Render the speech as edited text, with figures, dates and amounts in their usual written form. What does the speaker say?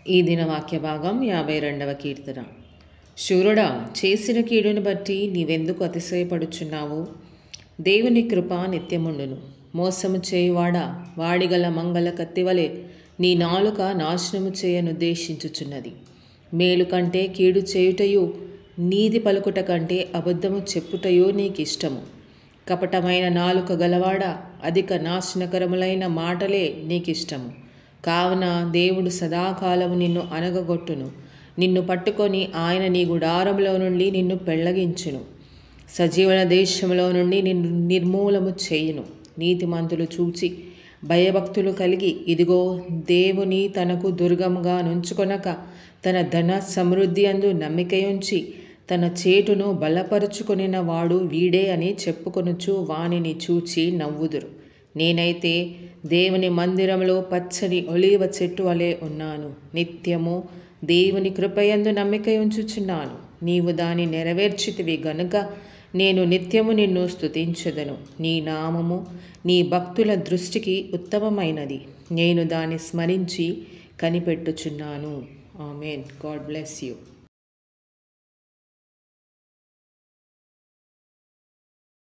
ఈ దిన వాక్య భాగం 52వ కీర్తన. శూరుడా, చేసిన కీడును బట్టి నీవెందుకు అతిశయపడుచున్నావు? దేవుని కృప నిత్యముండును. మోసము చేయువాడా, వాడిగల మంగళ కత్తివలె నీ నాలుక నాశనము చేయనుద్దేశించుచున్నది. మేలు కంటే కీడు చేయుటయు, నీతి పలుకుట కంటే అబద్ధము చెప్పుటయు నీకిష్టము. కపటమైన నాలుక గలవాడా, అధిక నాశనకరములైన మాటలే నీకిష్టము. కావున దేవుడు సదాకాలము నిన్ను అనగగొట్టును. నిన్ను పట్టుకొని ఆయన నీ గుడారములో నుండి నిన్ను పెళ్లగించును. సజీవుల దేశములో నుండి నిన్ను నిర్మూలము చేయును. నీతిమంతులు చూచి భయభక్తులు కలిగి, ఇదిగో దేవుని తనకు దుర్గముగా నుంచుకొనక, తన ధన సమృద్ధి అందు నమ్మికయుంచి తన చేటును బలపరుచుకొనిన వాడు వీడే అని చెప్పుకొనుచు వానిని చూచి నవ్వుదురు. నేనైతే దేవుని మందిరములో పచ్చని ఒలీవ చెట్టు వలె ఉన్నాను. నిత్యము దేవుని కృపయందు నమ్మికయుంచుచున్నాను. నీవు దాని నెరవేర్చితివి గనుక నేను నిత్యము నిన్ను స్తుతించెదను. నీ నామము నీ భక్తుల దృష్టికి ఉత్తమమైనది. నేను దాన్ని స్మరించి కనిపెట్టుచున్నాను. ఆమేన్. God bless you.